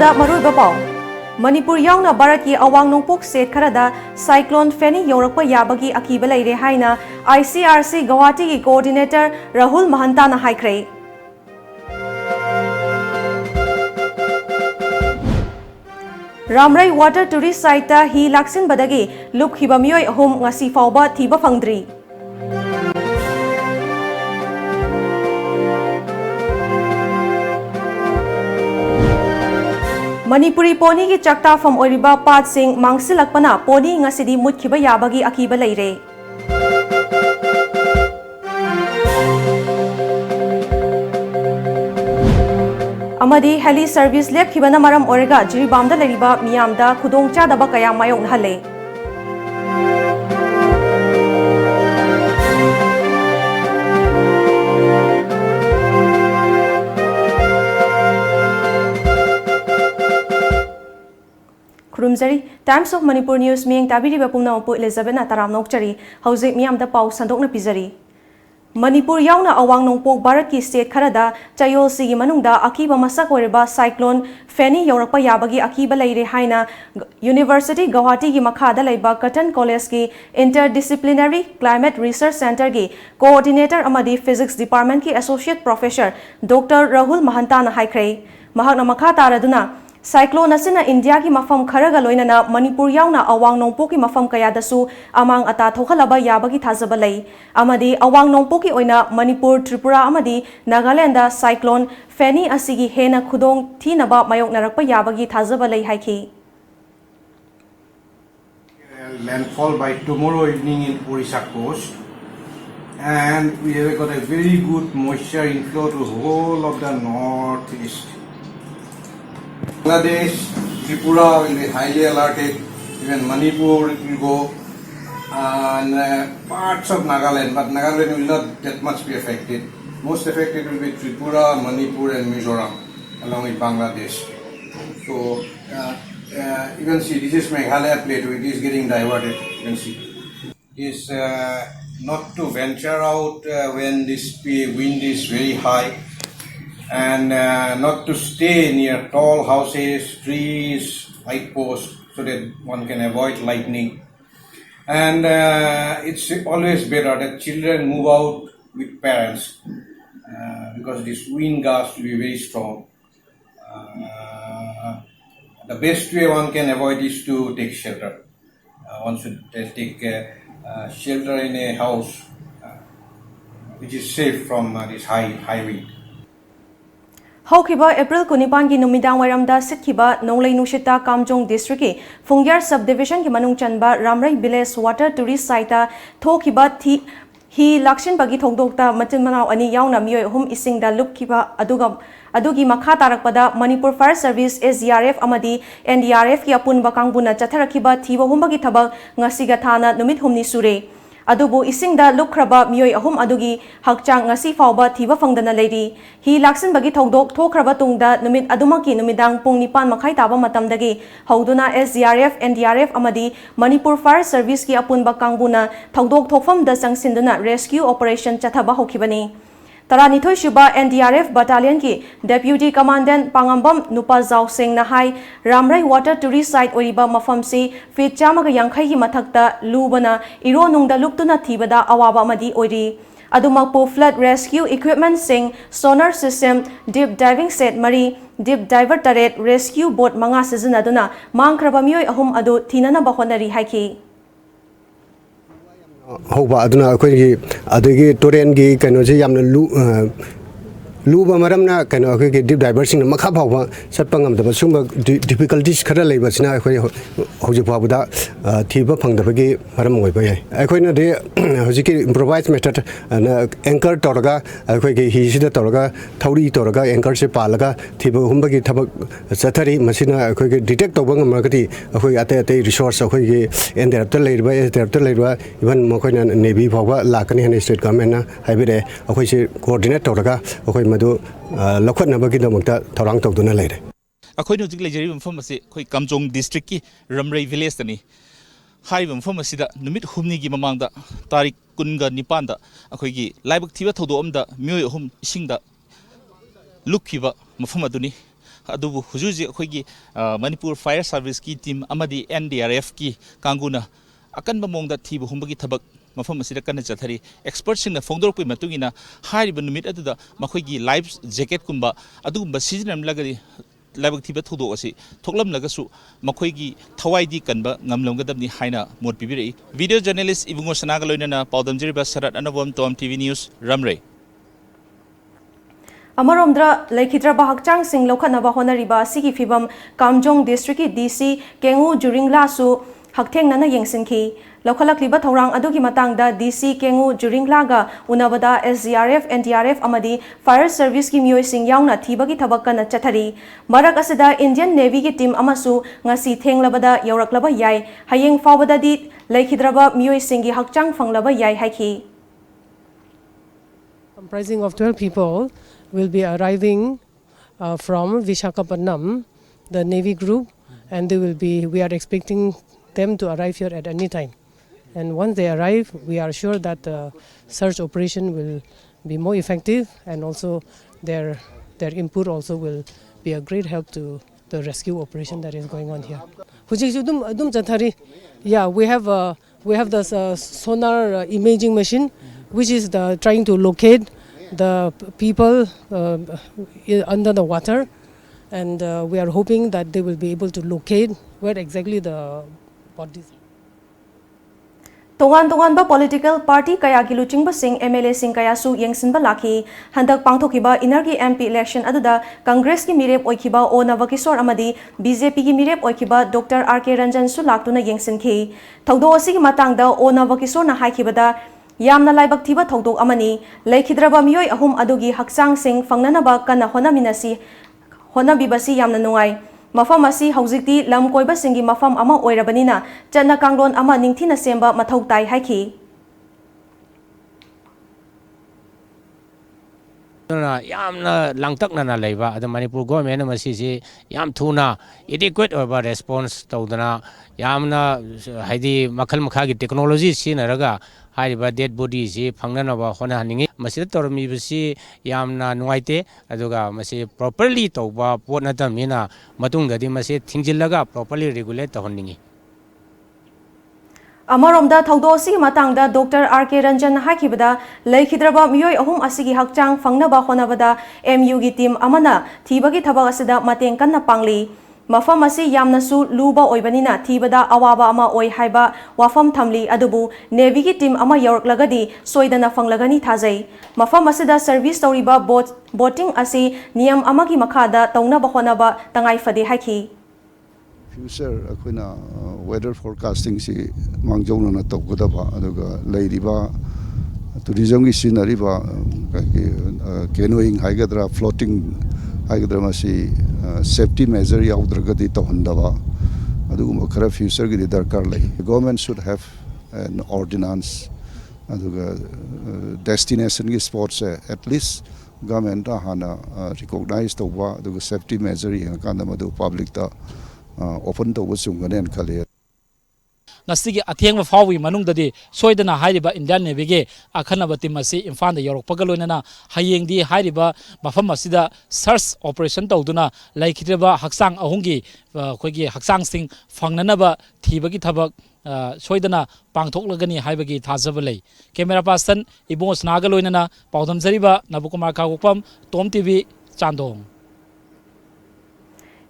Ahamada Maruiba Pau Manipur yauna Bharat ki awang nongpok state kharada cyclone Feni yorakpa yabagi akiba leire haina ICRC Guwahati ki coordinator Rahul Mahanta na haikre. Ramrai water tourist site ta hi laksin badagi luk hiba miyoi ahum ngasi fauba thiba fangdri. Manipuri poni ki chakta from oiriba pat sing mangsilakpana poni ngasidi mutkhiba yabagi akiba leire. Amadi heli service lepkhibana maram orega jiribamda leriba miyamda khudongchadaba kaya mayong hale. Kurumzari Times of Manipur News miyang tabiriba pumna upo Elizabeth na taram nokchari hauzik miyamda pau sandokna pizari. Manipur yauna awang nongpok Bharat ki state kharada chayol sigi manungda akiba masak oiriba cyclone Feni yorakpa yabagi akiba leire haina University Guwahati ki makhada leiba Cotton College ki Interdisciplinary Climate Research Center ki coordinator amadi Physics Department ki Associate Professor Dr. Rahul Mahanta na haikre. Mahakna makha taraduna Cyclone asina India ki mafam kharaga loinana Manipur yauna awang nongpo ki mafam kayadasu amang ata thokhalaba yabagi thazaba lei amadi awang nongpo ki oina Manipur Tripura amadi Nagaland da cyclone Feni asigi hena khudong thinaba mayok narakpa yabagi thazaba lei haiki. Landfall by tomorrow evening in Orissa coast, and we have got a very good moisture inflow to the whole of the northeast. Bangladesh, Tripura will be highly alerted, even Manipur will go, and parts of Nagaland, but Nagaland will not that much be affected. Most affected will be Tripura, Manipur and Mizoram, along with Bangladesh. So, you can see this is Meghalaya Plateau, it is getting diverted, you can see. It is not to venture out when this wind is very high, and not to stay near tall houses, trees, high posts, so that one can avoid lightning. And it's always better that children move out with parents because this wind gust will be very strong. The best way one can avoid is to take shelter. One should take shelter in a house which is safe from this high wind. Haukiba April Kunipan ki numidang waramda sitkiba Nonglai Nushita Kamjong District ki Fungyar Subdivision ki manung chanba Ramrai Village Water Tourist Site thokiba hi lakshin bagi thokdokta matin manau ani yauna miyoi hum isingda lukkiba adugi makha tarakpada Manipur Fire Service SDRF amadi NDRF ki apunba kangbuna chatharakiba thiba humbagi thabak ngasiga thana numit humni sure. Adubu isingda lukraba miyoi ahum adugi hakchang ngasi fauba thiba fangdana leiri. Hi laksin bagi thokdok thokraba tungda numit adumaki numidang pung nipan makai taba matamdagi hauduna SDRF NDRF amadi Manipur Fire Service ki apunba kangbuna thokdok thokfam da sangsinduna rescue operation chathaba hokibani. Taranithoi Shuba NDRF Battalion ki Deputy Commandant Pangambam Nupazau Singh Nahai Ramrai Water Tourist Site Oriba Mafamsi Feet Chamaga Yankai ki mathakta lubana iro nungda luktuna thibada awaba amadi oiri. Adumakpo flood rescue equipment sing sonar system deep diving set mari deep diver taret rescue boat manga sizinaduna mangkraba miyoi ahum adu thinana bahonari haiki. Hoba aduna akhoi adagi toren gi kano je yamna luba maramna kano akhoi deep diver sing makha phawba satpangam da sumba difficulties khara leiba sina akhoi hoji phawda thiba phangdabagi maram oiba yai akhoi na de hoji ki improvise method anchor toraga akhoi gi hi sida toraga thauri toraga anchor se palaga thiba humbagi thabak chathari masina akhoi gi detect toba ngamagati akhoi ate resource akhoi gi enderapta leiba even mokoina navy phawba lakani han state government na haibire akhoi se coordinate toraga akhoi madu lakhot nabagi damakta thorang tokduna leire akhoi nu jik lejeri mfam ase khoi Kamjong district ki Ramrai village tani hai mfam asida numit humni gi mamangda tarik kunga nipanda akhoi gi laibak thiba thodo amda myoi hum isingda lukhiba mfam aduni अदुबु हुजुजी अखोइगी Manipur fire service की team अमदी NDRF की कांगुना अकनब मोंगदा थीब हुंबगी थबक मफम असिदा कन्ना चथरी expert सिंगना फोंगदोरपि मतुगिना Harib नुमित अदुदा मखोइगी life jacket कुंबा अदुगुंबा सिजनमलगदी लाइबक थीब थोदो असि थोकलमलगसु मखोइगी थवाइदी कनबा ngamlomgadabni haina mot pibiri video journalist ibungo sanaga loinana paudamjiriba sarat anabom tom TV news ramre अमरोमद्र लेखिद्रबा हक्चांग सिंग लौखनबा होनरिबा सिगी फिबम कामजोंग डिस्ट्रिक्ट की DC केंगु जुरिंगलासु हक्थेंगना येंसिनखि लौखलक्लिबा थौरांग अदुगी मतंगदा DC केंगु जुरिंगलागा उनबदा SDRF NDRF अमदी फायर सर्विस की मियोय सिंग यावना थीबगी थबक कना चथरी मरक असदा इंडियन नेवी की टीम अमसु ngasi थेंगलबदा यौरक्लबा याय हयेंग फावबदादी लेखिद्रबा मियोय सिंगी हक्चांग फंगलबा याय हाइखि comprising of 12 people will be arriving from Visakhapatnam, the Navy group, and we are expecting them to arrive here at any time. And once they arrive, we are sure that the search operation will be more effective, and also their input also will be a great help to the rescue operation that is going on here. Yeah, we have the sonar imaging machine, which is trying to locate the people under the water, and we are hoping that they will be able to locate where exactly the bodies are. तोगान बा political party कया की लुचिंग Singh MLA Singh कया सु येंसिनबा lucky हंदक पांगथोखिबा inner की MP election अदुदा Congress की मिरेप ओइखिबा ओ Navkishore अमदी BJP की मिरेप ओइखिबा doctor RK Ranjan सु लाक्तुना येंसिनखि थौदो असिगी मतंगदा ओ नवकिशोर ना हाइखिबदा यामना लाइबक थीबा थौदोक अमनी लेखिद्रबा मियोय अहुम अदुगी हक्चांग सिंह फंगननबा कन्ना होनाबिबसी यामना नुंगाई मफम असी हौजिक्ति लम कोइबा सिंगी मफम अमा ओइरबनिना चन्ना कांगलोन अमा निंगथिना सेंबा मथौ ताई हाइखि यामना लांगतकना लेबा अद मणिपुर गवर्नमेंट मसीसी याम थुना एडिक्वेट ओबा रेस्पॉन्स तौदना यामना हाइदी मखल मखा की टेक्नोलॉजी सिनरगा हाइबा डेड बॉडी से फंगनबा होना हनिंगी मसीद तोरमीबसी यामना नुवाइते अदुगा मसी प्रॉपर्ली तौबा पोट नतमिना मतुंगदि मसी थिंजिलगा प्रॉपर्ली रेगुलेट तहनिंगी अमरोमदा थौदोसी मतंगदा डॉक्टर RK रंजन हाइखिबदा लेखिद्रबा मियोय अहुम असिगी हक्चांग फंगनबा होनबदा MU की टीम अमना थीबगी थबक असिदा मतेंग कन्ना पांगली मफम असी यामनसु लुबा ओइबनिना थीबदा अवाबा अमा ओइ हाइबा वाफम थमली अदुबु नेवी की टीम अमा यौरक्लगदी सोइदना फंगलगनी थाजै मफम असिदा सर्विस तौरिबा बोटिंग असी नियम अमा की मखादा तौनबा होनबा तंगाई फदे हाइखि future akhuna weather forecasting si mangjong na tokudaba aduga leiriba tourism gi scenery ba canoeing haigadra floating haigadra masi safety measure yaudragadi tohandaba aduguma khara future gi darkar lai government should have an ordinance aduga destination gi spots at least government hana recognize toba aduga safety measure yangkanda madu public ta open to wasungane and khale ngasigi athengma fawi manungdadi soidana hairiba Indian Navy ge akhanaba team asi imfan da yorokpaga loinana hayengdi hairiba mafam asida search operation tawduna laikhitreba haksang ahungi khoigi haksang sing fangnanaba thibagi thabak soidana pangthoklagani haibagi thajaba lei camera person ibos naga loinana paudam jariba nabukumar kagopam tom TV chandong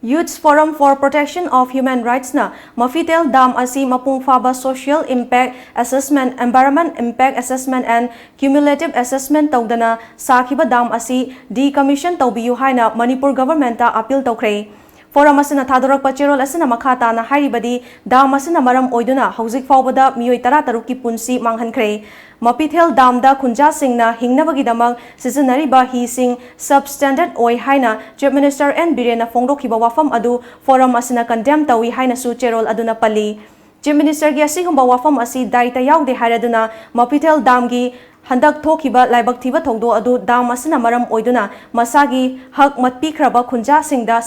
Youth Forum for Protection of Human Rights na Mafitel Dam asi mapung faba Social Impact Assessment, Environment Impact Assessment and Cumulative Assessment tawdana sakhiba dam asi decommission tawbiyu haina Manipur government ta appeal tawkhrei Forum asina thadorak pachirol asina makhata na hairibadi dam asina maram oiduna hauzik fawbada miyoi 13 ki punsi manghankrei Mapithel dam da khunja singna hingnabagi damang sizinariba hi sing substandard oi haina Chief Minister N Birena fongdokhiba wafam adu forum asina condemn tawi haina su cherol aduna pali Chief Minister gi asigumba wafam asi daita yaude hairaduna Mapithel dam gi handak thokiba laibak thiba thongdo adu dam asina maram oiduna masagi hak matpikhraba khunja singda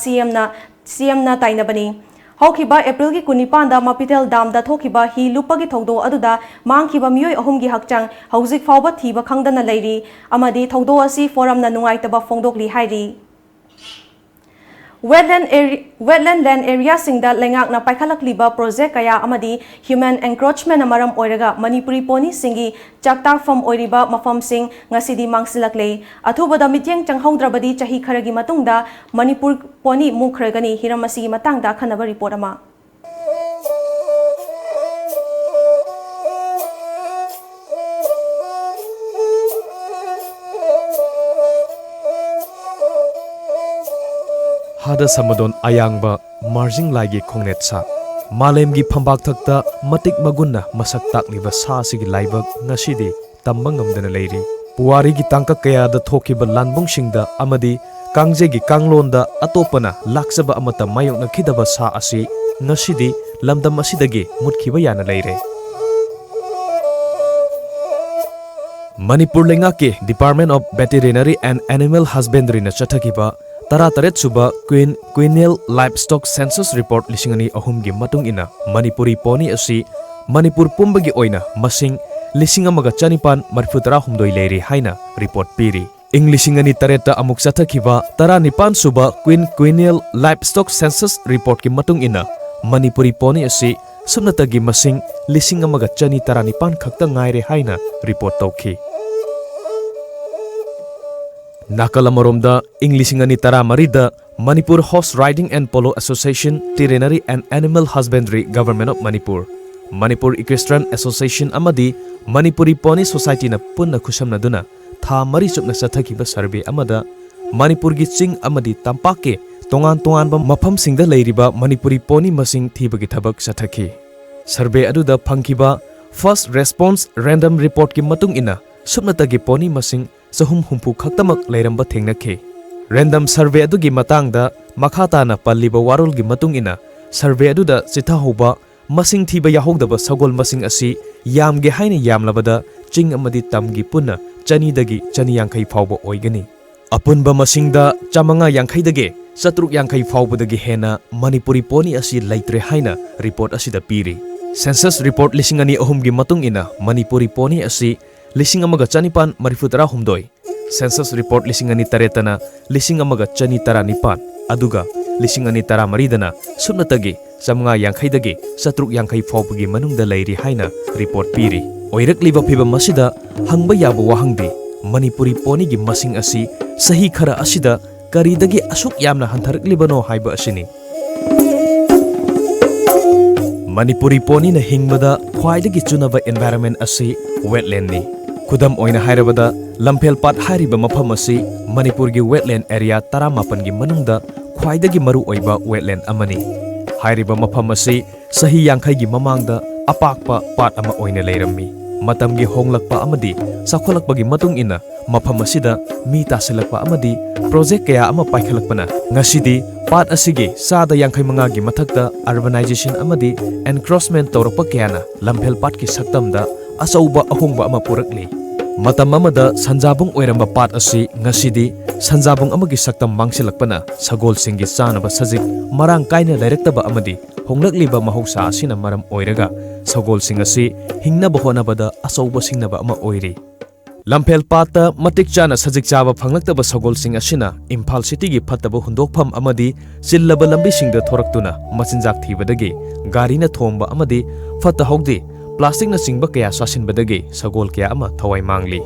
CM na tainabani Hokiba April ki kunipanda Mapitel dam da thokiba hi lupagi thogdo aduda mangkiba miyoi ahum gi hakchang hauzik fawba thiba khangdana leiri amadi thogdo asi forum na nungai taba fongdokli hairi wetland land area singda lengak na paikhalakliba project kaya amadi human encroachment amaram oiraga Manipuri poni singi chaktak fam oiriba mafam sing ngasidi mangsilaklei athubada mityeng changhaudrabadi chahi kharagi matungda Manipur poni mukhragani hiramasi matangda khanaba report ama Hada samadon ayangba marjing laigi khongnet sa malemgi phambak thakta matik magunna masak takliba sa sigi laibak ngasidi tambang ngamdana leiri puwari gi tangka kaya da thokiba lanbung singda amadi kangje gi kanglonda atopana laksaba amata mayok na khidaba sa asi ngasidi lamdam asidagi mutkhiba yana leire Manipur lengake Department of Veterinary and Animal Husbandry na chathakiba Tara-taret suba Quennial Livestock Census Report lisingani ahumgi matung ina Manipuri poni asi Manipur pumbagi oina masing lisingamaga chanipan marfutara humdoi leiri haina report piri ing lisingani tareta amuk chathakiba tara nipan suba Quennial Livestock Census Report ki matung ina Manipuri poni asi sumnatagi masing lisingamaga chani tara nipan khakta ngaire haina report tauki Nakalamaromda Inglisingani Tara Marida Manipur Horse Riding and Polo Association Veterinary and Animal Husbandry Government of Manipur Manipur Equestrian Association Amadi Manipuri Pony Society na punna khusamna duna tha mari chupna sathakiba survey amada Manipur gi ching amadi tampake tongan ba mafam singda leiriba Manipuri Pony masing thibagi thabak sathaki survey aduda phangkiba first response random report ki matung ina subnatagi pony masing sahum humpu khaktamak leiramba thengnakhe random survey adugi matangda makhata na palliba warul gi matung ina survey aduda chitha hoba masing thiba yahogdaba sagol masing asi yamge haina yamlabada ching amadi tamgi punna chani dagi chani yankhai phawba oigani apunba masingda chamanga yankhai dage satruk yankhai phawba dagi hena Manipuri pony asi laitre haina report asida piri census report lisingani ahum gi matung ina Manipuri pony asi Lisingamaga chanipan marifutara humdoi census report lisingani taretana lisingamaga chani tara nipan aduga lisingani tara maridana subnatagi samnga yankhai satruk yankhai phawbagi manungda leiri haina report piri oirakliba phiba masida hangba yaba wahangdi Manipuri pony gi masing asi sahi khara asida karidagi asuk yamna hantharakliba no haiba asini Manipuri pony na hingmada khwaidagi chunaba environment asi wetland ni Kudam oina hairabada lampel pat hariba mafam asi Manipur gi wetland area 18 gi manungda khwaidagi maru oiba wetland amani hairiba mafam asi sahi yankhai gi mamangda apakpa pat ama oina leirammi matam gi honglakpa amadi sakholakpa gi matung ina mafam asida mi tasilakpa amadi project kaya ama paikhalakpana ngasidi pat asigi sada yankhai manga gi mathakta urbanization amadi encroachment tawrakpa kayana lampel pat ki saktamda asauba ahongba ama purakli matam amada sanjabung oiramba pat asi ngasidi sanjabung amagi saktam mangsilakpana sagol singi chanaba sajik marang kaina leirektaba amadi honglakliba mahausa asina maram oiraga sagol sing asi hingnaba honabada asauba singnaba ama oiri lampel pata matik chana sajik chaba phanglaktaba sagol sing asina Imphal city gi phattaba hundokpham amadi chillaba lambi singda thoraktuna machinjak thibadagi garina thomba amadi fatta hogdi Plastic na singba kaya sasin badagi sagol kaya ama thawai mangli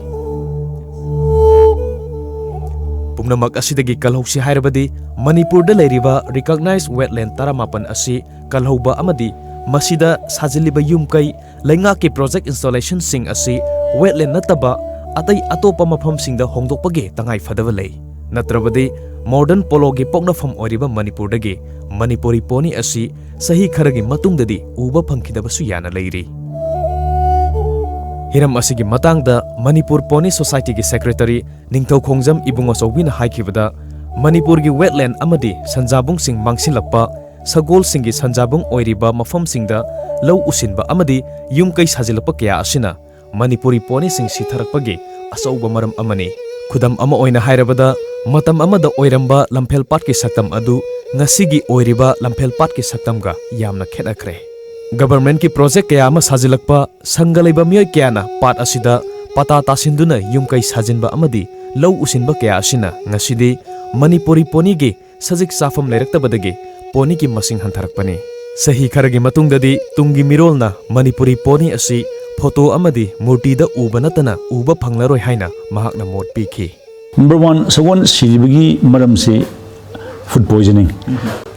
pumnamak asidagi kalhausi hairabadi Manipur da leiriba recognized wetland 18 asi kalhauba amadi masida sajiliba yumkai laingaki project installation sing asi wetland nataba atai atopa mafam singda hongdokpagi tangai fadaba lei natrabadi modern polo gi poknafam oriba Manipur dagi Manipuri pony asi sahi kharagi matungdadi uba phangkidaba su yana leiri Hiram asigi matangda Manipur Pony Society gi Secretary Ningthau Khongjam Ibungo Chowbina haikibada Manipur gi wetland amadi sanjabung sing mangsilakpa sagol singi sanjabung oiriba mafam singda lau usinba amadi yumkai sajilapa kaya asina Manipuri Pony sing sitharakpagi asauba maram amani khudam ama oina hairabada matam amada oiramba lampel pat ki saktam adu ngasigi oiriba lampel pat ki saktamga yamna khenakre Government ki project kaya ama sajilakpa sangalaiba miyoi kayana pat asida pata tasinduna yumkai sajinba amadi lau usinba kaya asina ngasidi Manipuri pony gi sajik safam leraktabadagi poni ki masing hantarakpani. Sahi kharagi matungdadi tungi mirolna Manipuri poni asi photo amadi murti da uba natana uba phanglaroi haina mahakna mot pikhi. Number 1, sagon siribagi maram se food poisoning.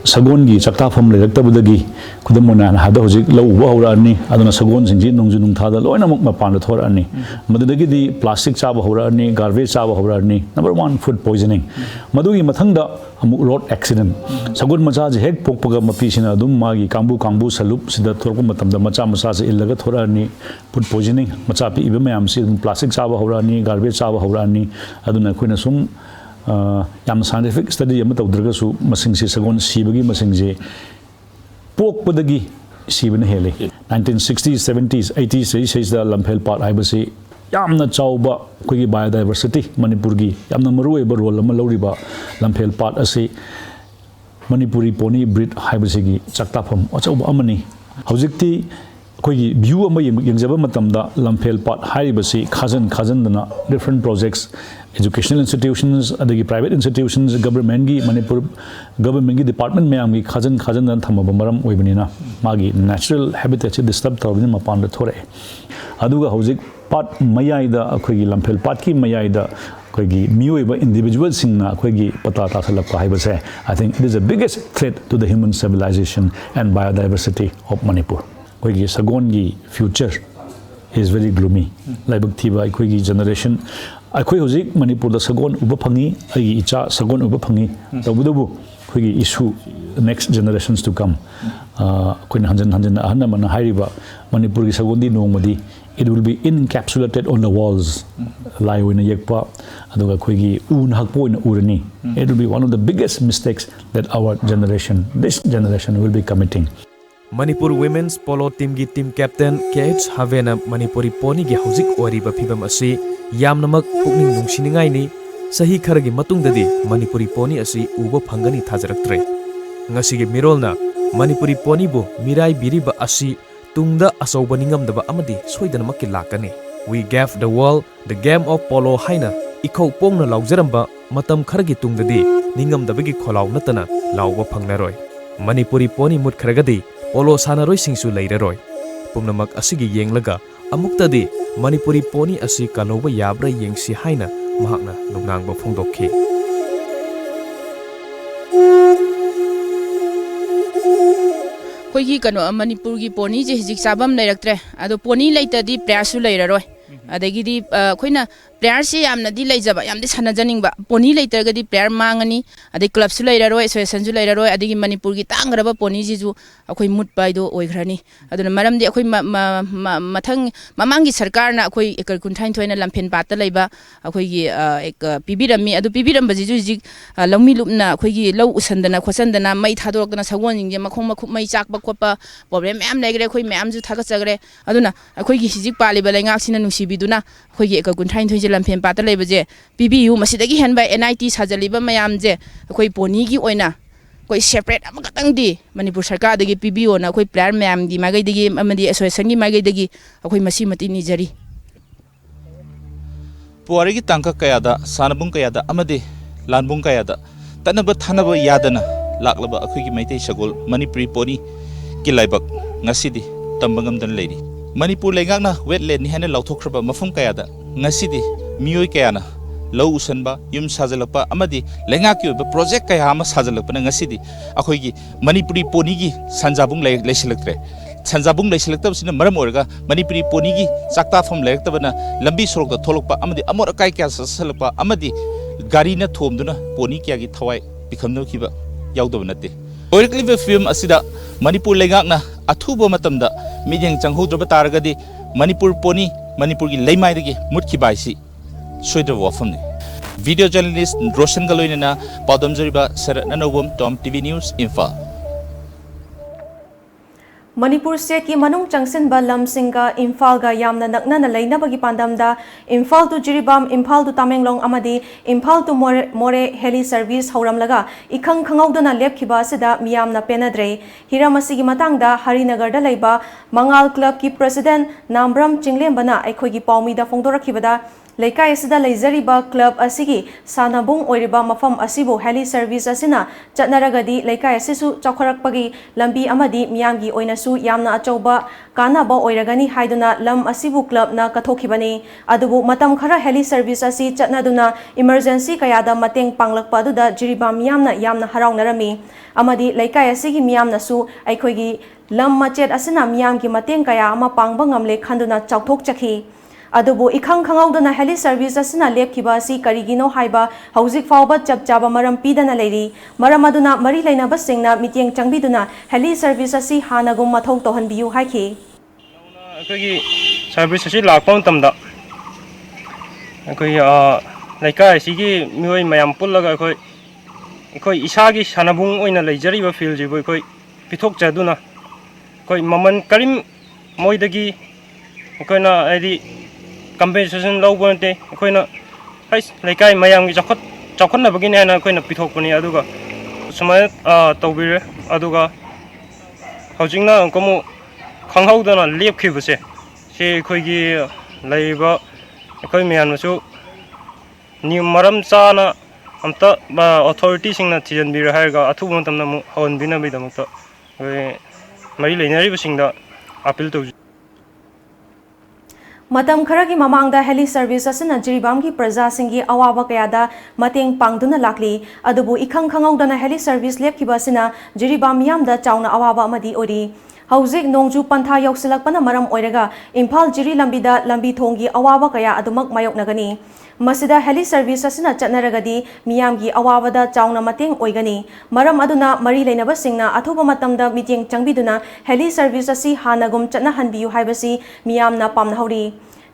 Sagon gi chakta pham leraktabadagi kudamona hada hojik lo uba horani aduna sagon singji nongju nungthada loina muk mapan thorani madudagi di plastic chaba horani garbage chaba horani. Number 1, food poisoning. Madugi mathangda amuk road accident. Sagon macha je hek pokpaga mapi sina dum magi kambu salup sida thorku matamda macha se illaga thorani food poisoning macha pi ibe mayam se plastic chaba horani garbage chaba horani aduna khoina sum yam scientific study yam tawdraga su masing se sagon sibagi masing je pokpadagi sibana hele 1960s 70s 80s says the lamphel part ibasi yamna chauba kogi biodiversity Manipur gi yamna maroi ba role ma loriba lamphel part ase Manipuri poni breed ibasi gi chaktapham achauba amani hojikti kogi view ama yengjaba matamda lamphel part haibasi khajan dana different projects educational institutions adagi private institutions government gi Manipur government gi department me amgi khajan dan thamaba maram oibnina magi natural habitat disturb tawbini mapan da thore aduga hojik part mayaida akogi lamphel part ki mayaida akogi miyoiba individual singna akogi pata ta salakpa haibase. I think it is the biggest threat to the human civilization and biodiversity of Manipur. Akogi sagon gi future is very gloomy. Laibak thiba akogi generation akhoi hojik Manipur da sagon uba phangi ai icha sagon uba phangi tabudabu akogi issue next generations to come koin hanjan ahna mana hairiba Manipur gi sagon di nongmadi it will be encapsulated on the walls lai oina yekpa aduga akogi un hakpo oina urani. It will be one of the biggest mistakes that this generation will be committing. Manipur Women's Polo Team gi team captain KH Havena Manipuri poni gi hojik oriba phibam asi yamnamak pukning nungsiningai ni sahi kharagi matungdadi Manipuri poni asi uba phangani thajaraktre. Ngasi gi mirolna Manipuri poni bu mirai biriba asi tungda asauba ningamdaba amadi soidanamak ki lakani. We gave the world the game of polo haina ikhau pongna laujaramba matam kharagi tungdadi ningamdabagi kholaw natana lawba phanglaroi. Manipuri poni mut kharagadi polo sanaroi singsu leiraroi. Pumnamak asigi yenglaga amuktadi Manipuri poni asi kaloba yabra yengsi haina mahakna nungnangba phongdokhi. Koigi kano Manipur gi poni je hijik sabam leiraktre ado poni leitadi prayasu leiraroi adagidi khoina player si yamna di leijaba yamdi sanajaningba poni leitargadi player mangani adi club su leiraroi association su leiraroi adigi Manipur gi tangraba poni ji ju akhoi mutpaido oigrani aduna maramdi akhoi mathang mamangi sarkar na akhoi ekar kunthain thoina lampen patta leiba akhoi gi ek pibirami adu pibiram baji ju ji lawmi lupna akhoi gi law usandana khosandana mai thadokna sagon jingje makhong makhup mai chakba khopa problem am legre akhoi ma'am ju thaga chagre aduna akhoi gi hijik paliba lengak sina nungsibiduna akhoi gi ekar kunthain thoi lampen pata leibaje PBU masidagi henba NIT sajaliba mayam je akhoi poni gi oina koi separate amakatang di Manipur sarkar dagi PBU na akhoi player mayam di magai dagi amadi association gi magai dagi akhoi masi mati ni jari puari gi tangka kayada sanabung kayada amadi lanbung kayada tanaba thanaba yadana laklaba akhoi gi maitei sagol Manipuri poni ki laibak ngasidi tambangam dan leiri Manipur lengakna wetland ni hana lauthokhraba mafum kayada ngasidi miyoi kayana lau usanba yum sajalakpa amadi lengaki oiba project kaya ama sajalakpa ngasidi akhoi gi Manipuri poni gi sanjabung leisilaktre sanjabung leisilaktab sina maram orga Manipuri poni gi chakta pham leraktabana lambi sorokta tholokpa amadi amor akai kya sasalakpa amadi gari na thomduna poni kya gi thawai bikhamno khiba yaudaba natte oirklibe film asida Manipur lengakna athuba matamda mideng changhodraba taragadi Manipur poni Manipur ki leimai dagi mutki baisi soidra wafamni video journalist Roshan Galoinana Padam Jariba Sarat Nanobum Tom TV News Imphal Manipur state ki manung changsinba lamsinga Imphal ga yamna nakna leinabagi pandamda Imphal to Jiribam Imphal to Tamenglong amadi Imphal to More heli service hauramlaga ikhang khangawdana lepkhiba sida miyamna penadre hiramasi gi matangda Harinagar da leiba Mangal club ki president Nambram Chinglembana akhoi gi paumi da phongdorakhibada Leikai asida leizariba club asigi sanabung oiriba mafam asibu heli service asina chatnaragadi leikai asisu chakharakpagi lambi amadi miyamgi oinasu yamna achauba kanaba oiragani haiduna lam asibu club na kathokibani adubu matam khara heli service asi chatnaduna emergency kayada mateng panglakpa aduda jiriba yamna haraunarami amadi leikai asigi miyamna su aikhoigi lam machet asina miyamgi mateng kaya ama pangba ngamle khanduna chauthok chakhi adubu ikhang khangaudana heli service asina lepkiba asi karigino haiba hauzik fauba chapchaba maram pidana leiri maram aduna mari leinaba singna mitieng changbiduna heli service asi hanagum mathau tohanbiu haiki akogi service asi lakpam tamda akoi laikai sigi mioi mayam pullaga akoi isagi sanabung oina leijariba field jibo akoi pithok chaduna akoi maman karim moidagi akoina adi compensation lawba nte akoina hais laikai mayam gi chakhatna bagini ana akoina pithokpani aduga sumai tawbire aduga haujingna komu khanghaudana lepkhibase se akoigi laiba akoi meyansu ni maram chana amta ba authority singna thijanbira haiga athubu matamna mu hawanbina bidamta mari leinari basingda appeal tawji Matam kharagi mamangda heli service asina jiribamgi praja singi awaba kayada mateng pangduna lakli adubu ikhang khangaudana heli service lepkiba asina jiribam yamda chauna awaba amadi ori hauzik nongju pantha yausilakpana maram oiraga imphal jiri lambida lambi thongi awaba kaya adumak mayoknagani masida heli service asina chatnaragadi miyamgi awabada chauna mateng oigani maram aduna mari leinaba singna athuba matamda meeting changbiduna heli service asi hanagum chatna hanbiu haibasi miyamna pamna hauri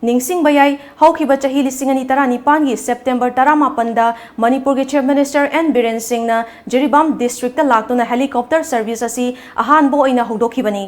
Ningsing bayai haukiba chahi lisingani tarani pangi September 18 Manipur ge Chief Minister N Biren Singh na Jiribam district ta laktuna helicopter service asi ahan bo ina hudokibani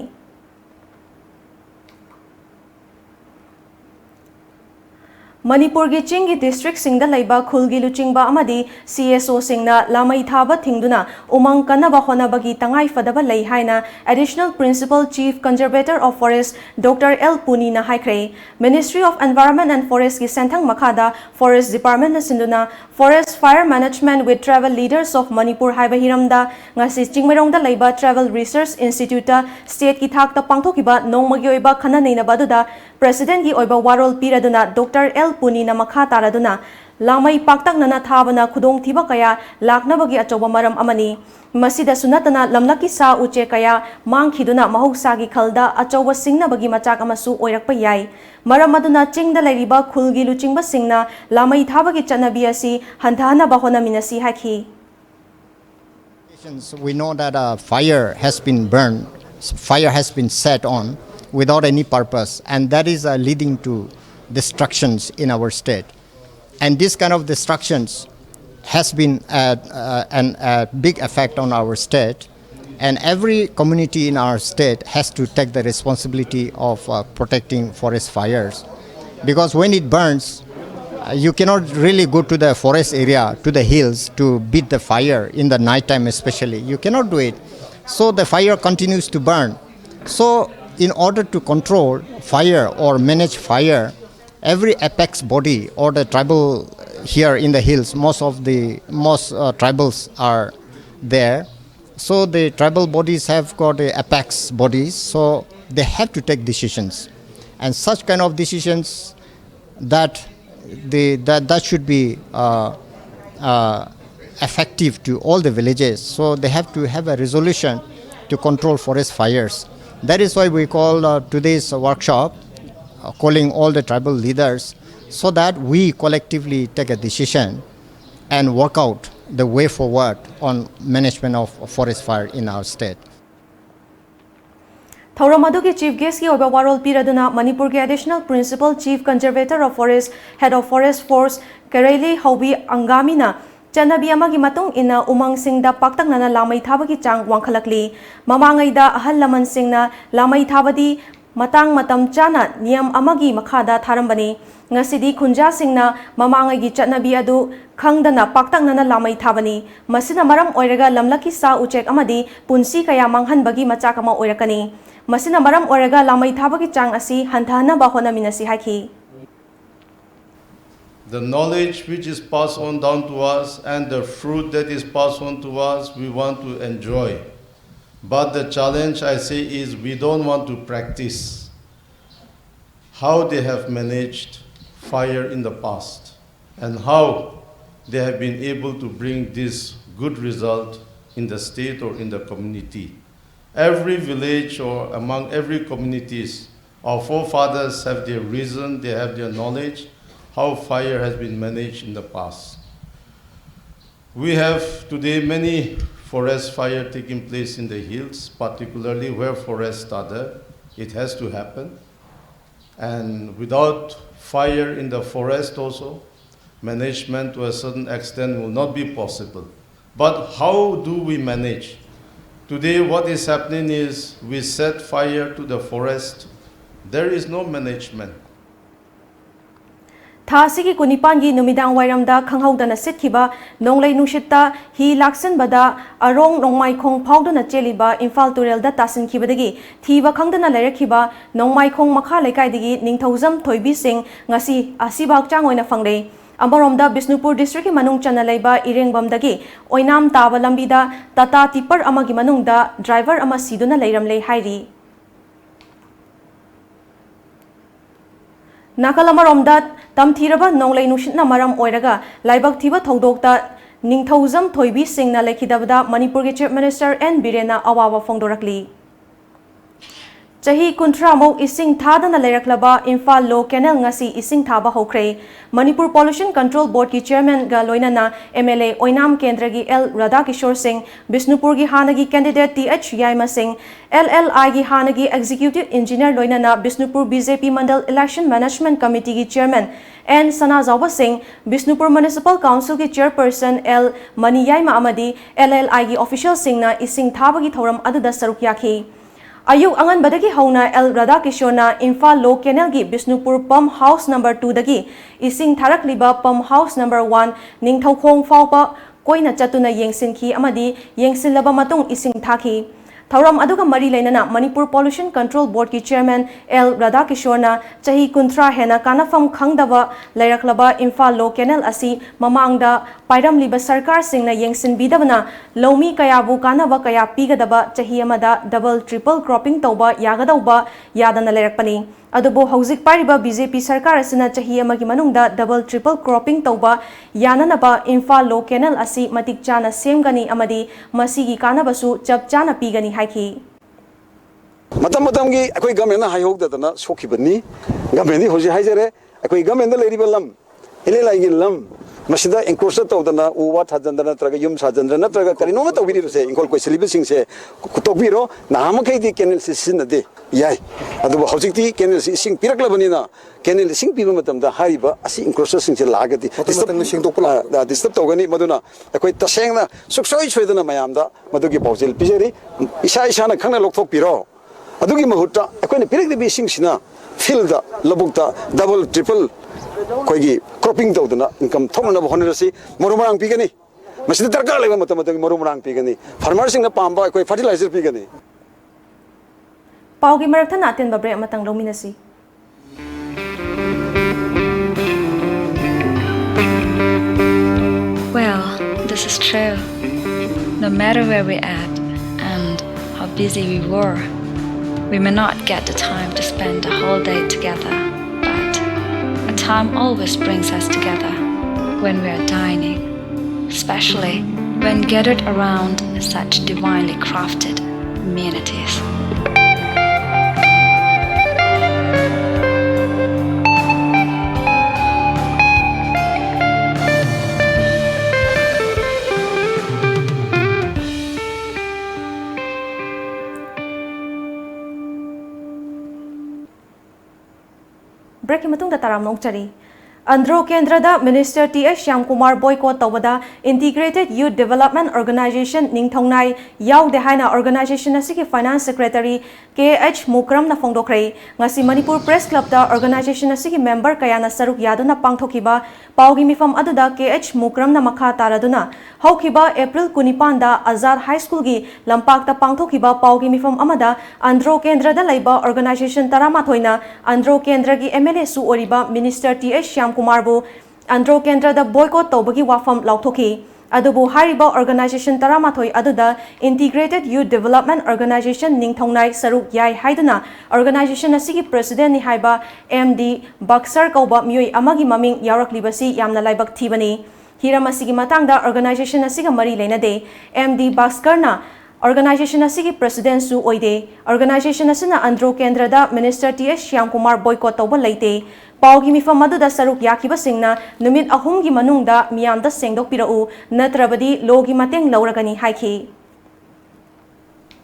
Manipur ge Chingi district singda laiba khulgi luchingba amadi CSO singna lamai thaba thingduna umang kanaba honabagi tangai fadaba lei haina additional principal chief conservator of forest Dr. L Puni na haikre Ministry of Environment and Forest ki senthang makhada forest department na sinduna forest fire management with travel leaders of Manipur haiba hiramda ngasi chingmerongda laiba travel research institute ta state ki thak ta pangthokiba nongmagi oiba khana neina baduda president ki oiba warol piraduna Dr. L Puni na makha taraduna lamai paktak nana thabana khudong thiba kaya laknabagi achoba maram amani masida sunatana lamlaki sa uche kaya mangkhiduna mahogsagi khalda achoba singnabagi machak amasu oirakpa yai maram aduna chingda lairiba khulgi luchingba singna lamai thabagi chanabi asi hanthana bahona minasi haki we know that a fire has been burned, fire has been set on without any purpose, and that is leading to destructions in our state. And this kind of destructions has been a big effect on our state, and every community in our state has to take the responsibility of protecting forest fires, because when it burns, you cannot really go to the forest area, to the hills to beat the fire in the night time especially. You cannot do it. So the fire continues to burn. So in order to control fire or manage fire, every apex body or the tribal here in the hills, most tribals are there. So the tribal bodies have got apex bodies, so they have to take decisions, and such kind of decisions that should be effective to all the villages. So they have to have a resolution to control forest fires. That is why we call today's workshop, calling all the tribal leaders, so that we collectively take a decision and work out the way forward on management of forest fire in our state. Thauramadu chief guest ki oba warol piraduna Manipur ke additional principal chief conservator of forest head of forest force Kareli Haubi Angamina Chanabi amagi matung ina umang singda paktak nana lamai thabagi chang wangkhalakli mamangaida ahal laman singna lamai thabadi matang matam chana niyam amagi makhada tharambani ngasidi khunja singna mamangai gi chanabi adu khangdana paktak nana lamai thabani masina maram oiraga lamlaki sa uchek amadi punsi kaya manghan bagi machak ama oirakani masina maram oiraga lamai thabagi chang asi hanthana ba hona minasi haki The knowledge which is passed on down to us and the fruit that is passed on to us, we want to enjoy. But the challenge I say is we don't want to practice how they have managed fire in the past and how they have been able to bring this good result in the state or in the community. Every village or among every communities, our forefathers have their reason, they have their knowledge, how fire has been managed in the past. We have today many forest fires taking place in the hills, particularly where forests are there. It has to happen. And without fire in the forest also, management to a certain extent will not be possible. But how do we manage? Today what is happening is we set fire to the forest. There is no management. Thasigi Kunipangi Numidang Wairamda Kanghaudana Sitkiba, Nonglay Nushita, He Laksan Bada, Arong Nongmai Kong Powdana Cheliba, Infal Turel da Tasin Kibadagi, Tiva Kangdana Lerekiba, Nongmai Kong Makalekaidigi, Ningtozam Toibi Sing, Ngasi, Asibak Changoina Fangday. Ambaromda Bisnupur District Manung Chanalaiba Ireng Bamdagi, Oinam Taba Lambida, Tata Tipper Amagi Manungda, Driver Amasiduna Leiramle Hairi. Nakalamaromda Tamthiraba Nonglay Nushitna Maram Oiraga, Laibak Tiba Todokta, Ningtozam Toibi Singh na Lekidabada, Manipur Chief Minister N. Birena Awawa Fongdorakli. Chahi Kuntra Mo Ising Thada na Leraklaba, Infal Lo Canal Ngasi Ising Thaba Hokre, Manipur Pollution Control Board ki Chairman Galoinana, MLA Oinam Kendragi L. Radhakishore Singh, Bisnupurgi Hanagi Candidate T.H. Yaima Singh, LLI gi Hanagi Executive Engineer Loinana, Bisnupur BJP Mandal Election Management Committee ki Chairman N. Sanazawba Singh, Bisnupur Municipal Council ki Chairperson L. Mani Yaima Amadi, LLI gi Official Singh na Ising Thaba gi Thoram Adada Saruk Yaki. Ayuk Angan Badagi Hauna L. Radhakishona, Infal Lo Canal gi Bisnupur Pump House number 2 dagi, Ising Tharakliba Pump House number 1, Ningthaukhong Faupa, Koina Chatuna Yengsinki Amadi, Yengsilaba Matung Ising Thaki. Thauram Aduga Mari Lainana, Manipur Pollution Control Board ki Chairman L. Radhakishona, Chahi Kuntra Hena Kanafam Khangdaba, Lairaklaba Infal Lo Canal Asi, Mamangda, Pairam Liba Sarkar Singh na Yengsin Bidabana, Lomi Kayabu Kanava Kaya Pigadaba, Chahi Amada, double triple cropping Tauba, Yagadauba, Yadana Lairakpani. Adubo Hauzik Pariba BJP Sarkar Asina Chahi Amagi Manungda, double triple cropping Tauba, Yananaba, Infal Lo Canal Asi, Matik Chana Semgani Amadi, Masigi Kanabasu, Chap Chana Pigani Haiki. Matamgi, Akoi Gamena Hayogdana, Sokibani, Gameni Hosi Hazere, Akoi Gamena Lady Lam, Elai Lam. Masida encroached Todana, what Hadandana Tragayum Sadandana Traga Karinoma to say, in Colquay Silibusing say, Kutobiro, Nahamakati Kennel Sin a day. Yay. At the Hosiki, Kennel Sing Piraclabanina, Kennel Sing Pimatam, the Hariba, a sing crossing Lagati, the disturbed Togani Maduna, a quite Tashanga, Suksoi Sweden Mayamda, Maduki Posil Pizeri, Ishaishana Kana Lokto Piro, Aduki Mahuta, a quite a period be sing Sina, Filda, Labukta, double, triple. Koigi cropping tawdana income thomna honrasi morumarang pigani masida darkar leba matamata morumarang pigani farmers sing na pamba koi fertilizer pigani Paugi marakta natin babre matang lominasi. Well, this is true. No matter where we're at and how busy we were, we may not get the time to spend the whole day together. Time always brings us together when we are dining, especially when gathered around such divinely crafted amenities. Break matung da taram nong chari. Andhra Kendrada Minister T.H. Shyamkumar boycott tawada Integrated Youth Development Organization Ningthongnai Yaw Dehaina Organization asiki Finance Secretary K.H. Mukram na fongdokre ngasi Manipur Press Club da organization asiki member kayana saruk yaduna pangthokiba paugi mifam aduda K.H. Mukram na makha taraduna haukiba April 19 da Azad High School gi lampakta pangthokiba paugi mifam amada Andhra Kendrada laiba organization tarama thoina Andhra Kendra gi MLA su oriba Minister T.H. Kumar bu Andro Kendra da boycott tobagi wafam lauthoki. Adubu hariba organization taramathoi aduda Integrated Youth Development Organization ningthongnai saruk yai haiduna organization asigi president ni haiba MD Baksar kauba mioi amagi maming yauraklibasi yamna laibak thibani. Hiram asigi matangda organization asiga mari leinade MD Baskarna organization asigi president su oide organization asina Andro Kendra da Minister TS Shyamkumar boycott tawba leite Paugi mifam maduda saruk yakiba singna numit ahum gi manungda miyamda sengdok pirau natrabadi logi mateng lauragani haiki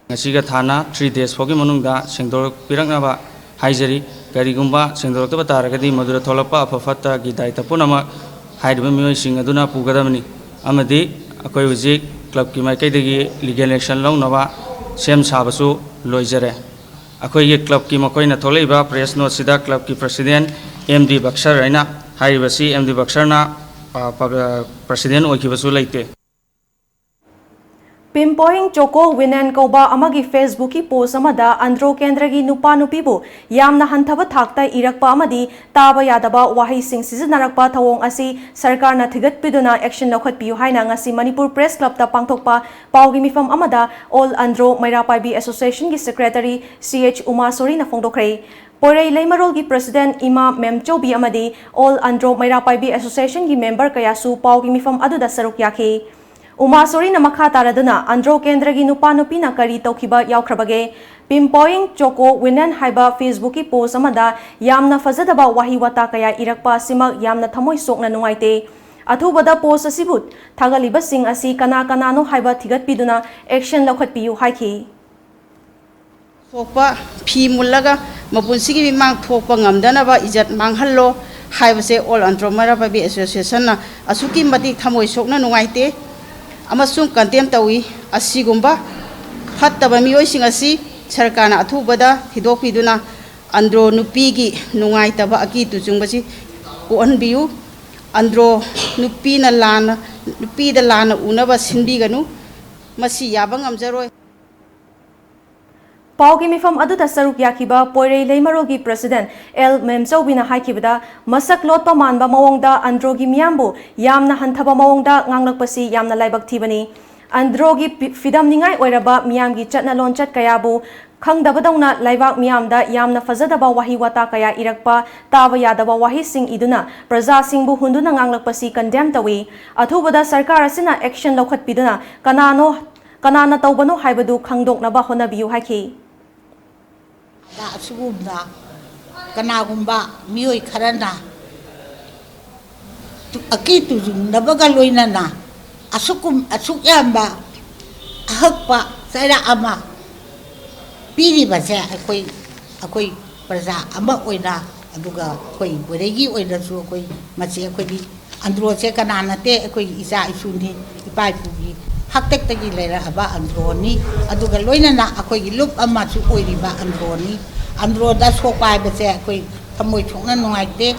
ngasiga thana 3 days fogi manungda sengdok piraknaba haijari karigumba sengdok ta taragadi madura tholapa afafatta gi daita punama haidba mioi sing aduna pugadamani amadi akoi hujik club ki maikai degi legal action launaba sem sabasu loijare akoi ye club ki makoi na tholeiba press note sida club ki president MD Baksar Raina Haibasi MD Baksar na president oikibasu laite Pimpoing Choko Winan Koba amagi Facebook ki post amada Andro Kendra gi nupa nupibu yamna hanthaba thakta irakpa amadi taba yadaba wahi sing siznarakpa thawong asi sarkar na thigat piduna action lokhat piu haina ngasi Manipur Press Club ta pangthokpa paugi mifam amada All Andro Mairapai Association gi secretary CH Umasori na fongdokre Porei Leimarol gi president Ima Memchobi amadi All Andro Mairapai Association gi member kayasu paugi mifam aduda saruk yaki Umasori na makha taraduna Andro Kendra gi nupa nupi na kari tawkiba yaukrabage Pimpoing Choko Winan haiba Facebook ki post amada yamna fazadaba wahi wata kaya irakpa simak yamna thamoi sokna nungaite athubada post asibut thagaliba sing asi kana no haiba thigat piduna action lokhat piu haiki Thokpa phi mullaga mapunsigi bimang thokpa ngamdanaba ijat manghallo haibase All Andro Mairapai Association na asuki mati thamoi sokna nungaite amasung condemn tawi asigumba fattaba mioi sing asi sarkana athubada thidokpiduna Andro nupigi nungaitaba aki tujungbasi uanbiu Andro nupi na lana unaba sinbiganu masi yaba ngamjaroi Paugi mifam aduda saruk yakiba Porei Leimarogi president L Memchobina haikibada masak lotpa manba mawongda Androgi miyambu yamna hanthaba mawongda nganglakpasi yamna laibak thibani Androgi fidam ningai oiraba miyamgi chatna lonchat kayabu khangdabadawna laibak miyamda yamna fazadaba wahi wata kaya irakpa taba yadaba wahi sing iduna praja singbu hunduna nganglakpasi condemn tawi athubada sarkar asina action lokhat piduna kanana tawbano haibadu khangdoknaba honabiu haiki Asugumna kanagumba mioi karana akitu nabaga loinana asuk yamba ahakpa saira ama piri base akoi praja ama oina aduga koi boregi oina su koi machi akoi Andro se kanana te akoi isa isuni ipai pugi haktek tagi lera aba Androni aduga loinana akoi lup ama su oiriba Androni Andro da sokai base akoi thamoi chongna nungaite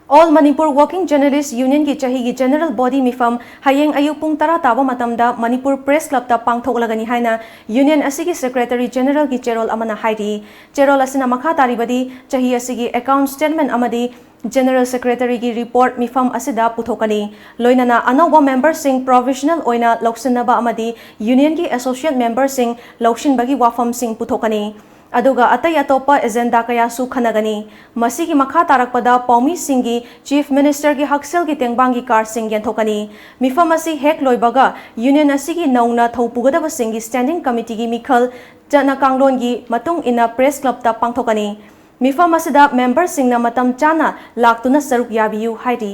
All Manipur Working Journalists Union ki chahi ki general body mifam hayeng ayuk pung tara taba matamda Manipur Press Club ta pangthoklagani haina union asigi secretary general ki cherol amana hairi cherol asina makha taribadi chahi asigi account statement amadi General Secretary ki report mifam asida puthokani loinana anoba member sing provisional oina loksinaba amadi union ki associate member sing lokshin bagi wafam sing puthokani aduga atai atopa agenda kaya su khanagani masigi makha tarakpada paumi singi chief minister ki haksel ki tengbangi kar sing yenthokani mifam asi hek loibaga union asigi nauna thaupugadaba singi standing committee ki mikhal jana kanglon gi matung ina press club ta pangthokani mifam asida member singna matam chana laktuna saruk yabiu haidi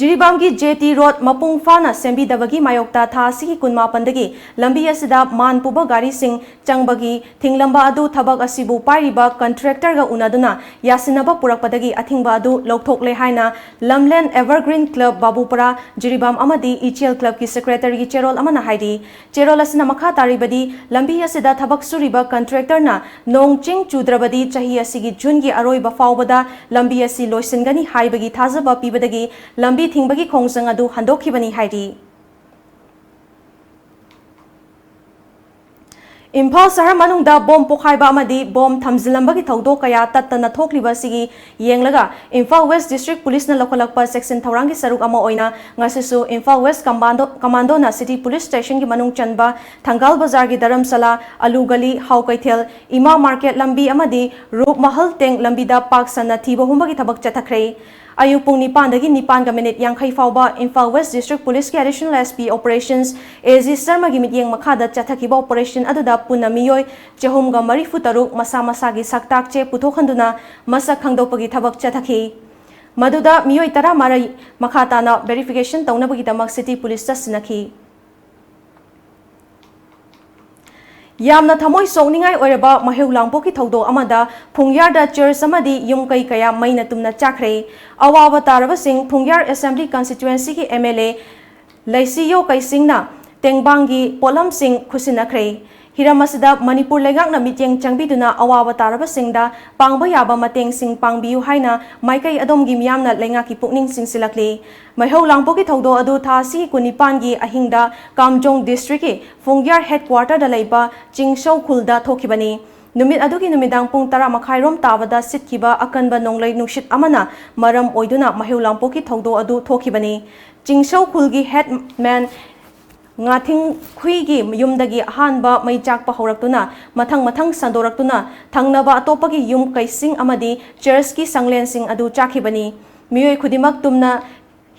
Jiribam ki JT Road mapung fana sembi dabagi mayokta tha sigi kunma pandagi lambi asida man puba gari sing changbagi thinglamba adu thabak asibu pairiba contractor ga unaduna yasinaba purakpadagi athingba adu lokthokle haina Lamland Evergreen Club Babupara Jiribam amadi ECL Club ki secretary ki cherol amana haidi cherol asina makha taribadi lambi asida thabak suriba contractor na nongching chudrabadi chahi asigi June gi aroiba faubada lambi asi loisingani haibagi thazaba pibadagi lambi Thingbagi khongsang adu handokhibani hairi Imphal Sahar manungda bom pokhaiba amadi bom thamjilambagi thawdok kaya tattana thokliba sigi yenglaga Imphal West District Police na lokholakpa section thawrangi saruk ama oina ngasisu Imphal West Commando na City Police Station gi manung chanba Thangal Bazar gi Dharamsala Alugali Haukaithel Ima Market lambi amadi Rup Mahal Teng lambi da Park sana thiba humbagi thabak chathakre Ayuk pung nipan dagi nipan ka minute yang khay fauba Imphal West District Police ki Additional SP Operations AZ Sharma gi mityeng makhada chathakiba operation aduda puna miyoy chehum ga mari futaruk masa masa gi saktak che puthokhanduna masak khangdopagi thabak chathaki maduda miyoy tara marai makhata na verification taunabagi damak City Police ta sinaki Yamna thamoi songningai oiraba maheu langpoki thawdo amada Phungyarda church amadi yumkai kaya maina tumna chakre awawa taraba sing Phungyar Assembly constituency ki MLA Laisiyo kaisingna tengbangi polam sing khusinakre Hiramasida Manipur legak na mityeng changbiduna awawa taraba singda pangba yaba mateng sing pangbiu haina maikai adom gi miyamna lenga ki pukning sing silakli maheu langpoki thawdo adu thasi kunipan gi ahingda Kamjong district ki Phungyar headquarter da leiba Chingshau khulda thokibani numit adugi numidang pung tara makhairom tabada sitkiba akanba nonglei nushit amana maram oiduna maheu langpoki thawdo adu thokibani Chingshau khulgi headman Ngathing Khuigi yumdagi ahanba mai chakpa horaktuna mathang sandoraktuna thangnaba atopagi yum kaising amadi church ki sanglen sing adu chakhibani miyoi khudimak tumna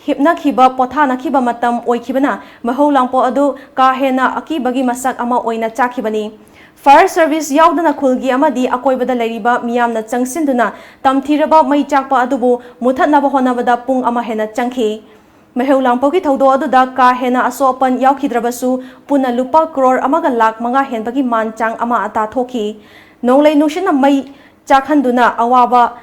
hipna khiba pothana khiba matam oikhibana mahau langpo adu ka hena akibagi masak ama oina chakhibani Fire service yaudana khulgi amadi akoibada leiriba miyamna changsinduna tamthiraba mai chakpa adubu muthatnaba honabada pung ama hena changkhi Maheu langpoki thawdo aduda ka hena asopan yaukhidrabasu puna lupa crore amaga lakh manga henbagi manchang ama ata thoki nonglei nushina mai chakhanduna awaba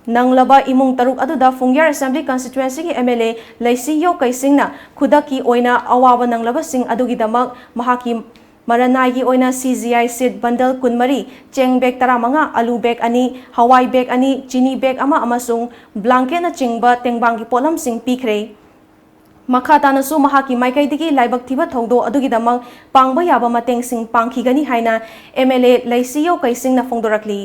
nanglaba imung taruk aduda Phungyar Assembly constituency ki MLA Laisiyo kaisingna khudaki oina awaba nanglaba sing adugi damak mahaki Maranai gi oina CGI seed bundle kunmari cheng bag taramanga alu bag ani hawai bag ani chini bag ama amasung blanket na chingba tengbang gi polam sing pikre makhata na su mahaki maikai digi laibak thiba thawdo adugi damang pangba yaba mateng sing pangkhigani haina MLA Laisiyo kaising na phongdorakli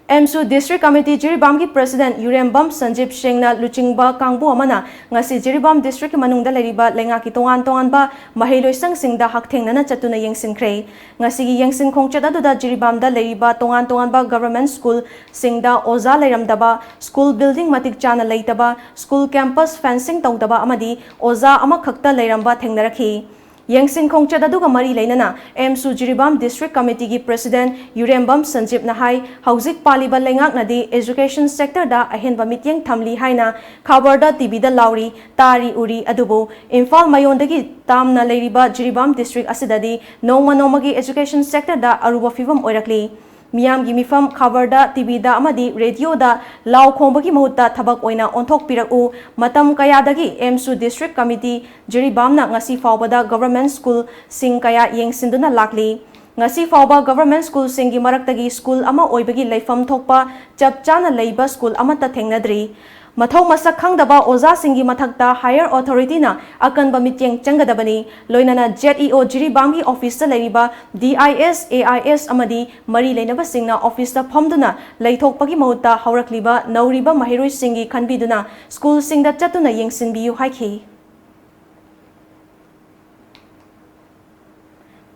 MSU District Committee Jiribam ki President Urembam Sanjib Singh na luchingba kangbu amana ngasi Jiribam District ki manungda leriba lenga ki tongan ba mahiloisang singda hakthengna na chatuna yengsinkhre ngasi gi yengsin khongchat aduda Jiribam da leriba tongan ba government school singda oza leiramdaba school building matik chana leitaba school campus fencing tawdaba amadi oza ama khakta leiramba thengnarakhi Yengsin Khongchat aduga mari leinana MSU Jiribam District Committee ki President Urembam Sanjib Nahai Hauzik Paliba Lengak Nadi Education Sector da ahenba mityeng thamli haina Khabarda TV da lauri tari uri adubu Imphal Mayondagi tamna leiriba Jiribam District asidadi nongmagi Education Sector da aruba fibam oirakli Miyam gi mifam Khabarda TV da amadi radio da law khombagi mahutta thabak oina onthok piraku matam kayadagi MSU District Committee Jiribam na ngasi fawbada government school sing kaya yengsinduna lakli ngasi fawba government school singi maraktagi school ama oibagi leifam thokpa chapchana leiba school amata thengnadri Mathau masak khangdaba oza singi mathakta higher authority na akanba mityeng changadabani loinana ZEO Jiribam gi office ta leiriba DIS AIS amadi mari leinaba singna office ta phomduna leithokpagi mahutta haurakliba nauriba mahiroi singi khanbiduna school singda chatuna yengsinbiu haikhi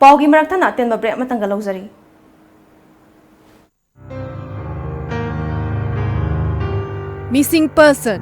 Paugi maraktana tenba break matanga lauzari Missing person.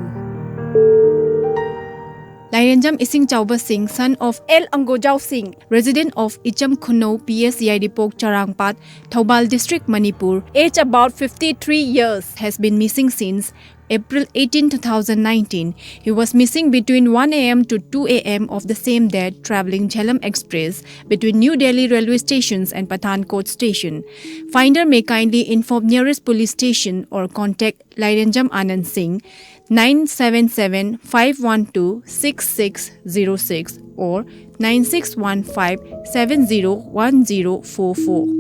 Lairenjam Ising Chauba Singh, son of El Angojau Singh, resident of Icham Khuno, PS Yaidipok Charangpat, Thoubal District, Manipur, age about 53 years, has been missing since April 18, 2019. He was missing between 1 a.m. to 2 a.m. of the same day, traveling Jhelum Express between New Delhi railway stations and Pathankot station. Finder may kindly inform nearest police station or contact Lairenjam Anand Singh 977-512-6606 or 9615-701044.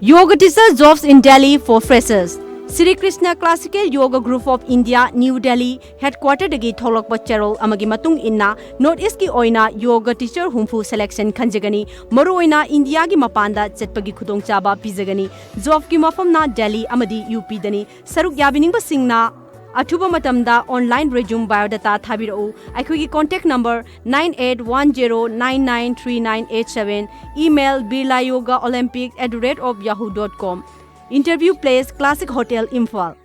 Yoga teacher jobs in Delhi for freshers. Sri Krishna Classical Yoga Group of India, New Delhi, headquartered dagi tholokpa cherol amagi matung inna North East ki oina yoga teacher humfu selection khanjagani maru oina India gi mapanda chetpagi khudong chaba pizagani job ki mafamna Delhi amadi UP dani saruk yabiningba singna Athuba matamda online resume biodata thabirau aikhogi contact number 9810993987 email birlayogaolympic@yahoo.com Interview place Classic Hotel Imphal.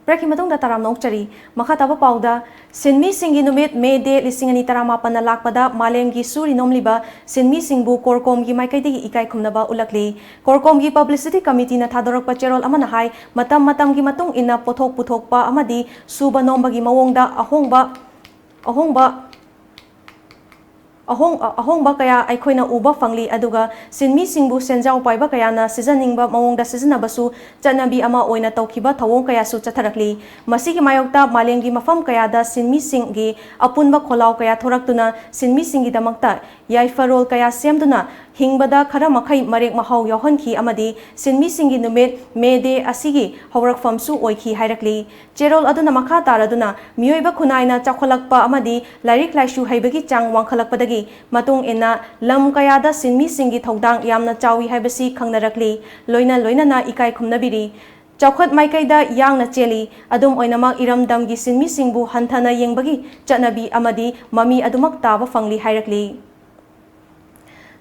Break himatong da taram nok chari makhataba pauda sinmi singi numit May Day lisingani taramapan na lakpada malemgi suri nomliba sinmi singbu korkom gi maikai ikai khumnaba ulakli korkom gi publicity committee na thadorak pa cherol amana hai matam gi matung ina pothok puthok pa amadi suba nomba gi mawongda ahongba kaya aikhoina uba fangli aduga sinmi singbu senjau paiba kaya na seasoningba mawongda seasonnabasu chanabi ama oina tawkiba thawong kaya su chatharakli masigi mayokta malengi mafam kaya da sinmi singi apunba kholaw kaya thoraktuna sinmi singi damakta yaifarol kaya semduna hingbada khara makhai marek mahau yohonki amadi sinmi singi numit May Day asigi hawrak famsu oiki hairakli cherol aduna makha taraduna miyoiba khunaina chakholakpa amadi lairik laishu haibagi chang wangkhalakpadagi matung ena lam kayada sinmi singi thodang yamna chawi haibasi khangnarakli loina na ikai khumnabiri chawkhat maikaida yangna cheli adum oinamak iramdamgi sinmi singbu hanthana yengbagi chanabi amadi mami adumak taba fangli hairakli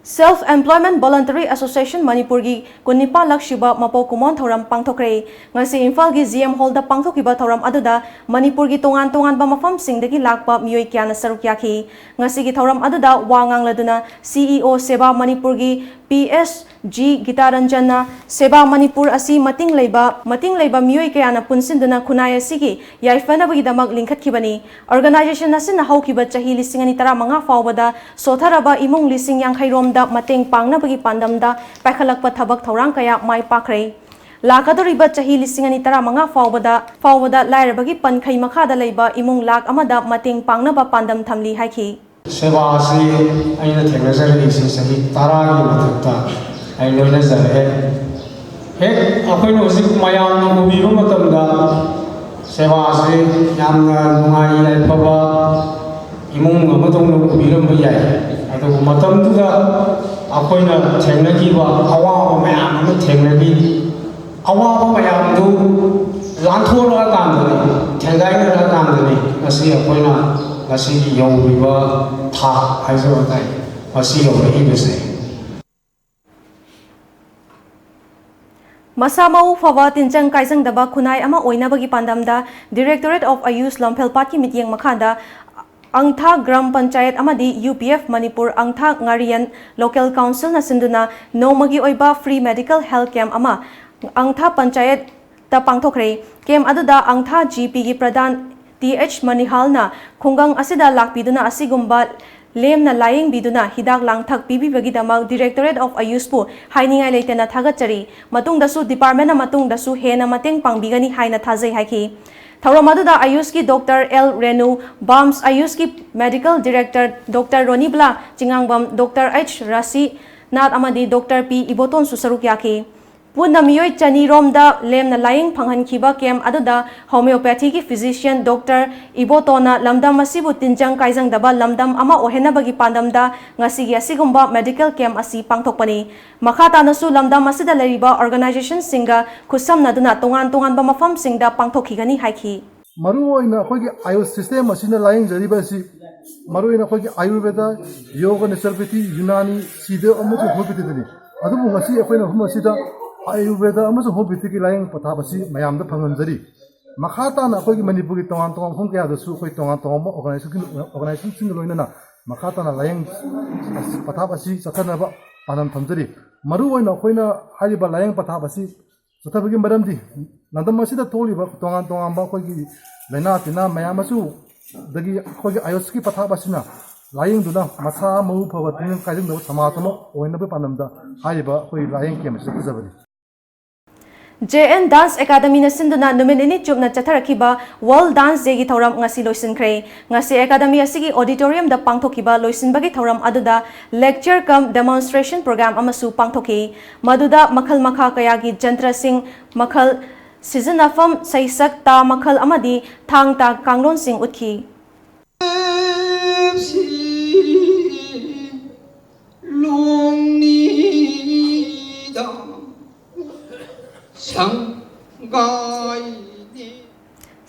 Self-Employment Voluntary Association Manipurgi Kunipa Lakshiba Mapo Kumon Thoram Pangthokre ngasi Imphal gi GM Hall da pangthokiba thoram aduda Manipurgi tongan ba mafam singdagi lakpa miyoi kyana saruk yakhi ngasi gi thoram aduda wangang laduna CEO Seba Manipurgi PSG Gitaranjana Seba Manipur asi mating leiba miyoi kyana punsinduna khunai asigi yaifana bagi damak lingkhat kibani organization asina haukiba chahi lisingani tara manga fawbada sotharaba imung lising yang khairom mateng pangna bagi pandamda paikhalakpa thabak thorang kaya mai pakre lakadoriba chahi lisingani tara manga fawbada lairabagi pankhai makhada leiba imung lak amada mateng pangna ba pandam thamli haiki seva asi aina thengajari si sahi tara gi mathukta ai loina zare he akoina usik mayam na ubi matamda seva asi yamna nungai lai phaba imung amadong na ubi ram yai ado matamduda akoina thengnagiba awaba mayam ama thengnagi awaba mayamdu lanthora kandani thengaina kandani asi akoina asi yawriba tha haizawatai asi yawri bese Masamau fawa tinjang kaisang daba khunai ama oina bagi pandamda Directorate of Ayush Lampel Party mityeng makhanda Angtha Gram Panchayat amadi UPF Manipur Angtha Ngarian Local Council na sinduna nomagi oiba free medical health camp ama Angtha Panchayat ta pangthokre camp aduda Angtha GP gi Pradhan TH Manihal na khungang asida lakpiduna asigumba lemna laying biduna hidak langthak pibi bagi damak Directorate of Ayush pu hainingai leitena thagachari matungdasu department na matungdasu hena mateng pangbigani haina thajai haiki Thauramada Ayush ki Dr. L. Renu, BAMS Ayush ki Medical Director Dr. Roni Bla, Chingangbam Dr. H. Rasi, Nat Amadi Dr. P. Iboton Susaruk Yaki. Puna miyoy chani romda lem na laying panghan kiba kem aduda homeopathy ki physician Dr. Ibotona lamdam masibu tinjang kaisang daba lamdam ama ohena bagi pandamda ngasi asigumba medical camp asi pangthokpani makhata nasu lamdam masida leriba organization singa khusam naduna tongan ba mafam singda pangthokhigani haiki maru oina khogi ayush system asina laying jariba si maru oina khogi ayurveda yoga naturopathy yunani sida amuju hospitali dani adubu ngasi akhoina humasida Ayurveda amazing homeopathy ki laying pathabasi mayam da phanganjari makhata na khoi manipuri tongan hom kya da su khoi tongan organization sing loina na makhata na laying pathabasi sathana ba panam thamjari maru oina khoina hariba laying pathabasi sathabagi maramdi nandam masida toli ba tongan ba khoi gi laina tina mayam asu dagi khoi gi ayos ki pathabasi na laying duna matha mau phawa tin kaijing da samatamo oina ba panam da hariba khoi laying ke masida zabari JN Dance Academy na sinduna numin ini chupna chatharakiba World Dance Day gi thoram ngasi loisinkhre ngasi academy asigi auditorium da pangthokiba loisinbagi thoram aduda lecture cum demonstration program amasu pangthoki maduda makhal makha kaya gi jantra sing makhal sizinafam saisak ta makhal amadi thang ta kanglon sing utkhi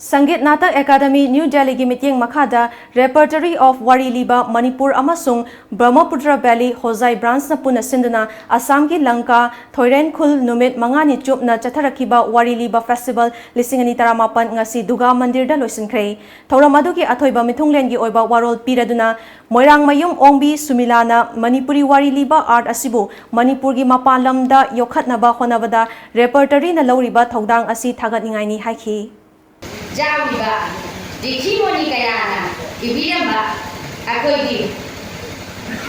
Sangeet Natak Academy New Delhi gi meeting makhada repertory of Wari Liba Manipur amasung Brahmaputra Valley Hozai branch na puna sinduna Assam gi Lanka Thoiren Khul numit mangani chup na chatharakiba Wari Liba Festival 2018 ngasi Duga Mandir da loisinkhre thoram adu gi athoiba mithunglen gi oiba warol piraduna Moirang Mayum Ongbi Sumilana Manipuri Wari Liba art asibu Manipur gi mapalam da yokhatnaba honabada repertory na lawriba thodang asi thagatningai ni haiki Jawiba, di Moni Kayana, Ibiamba, Akodi,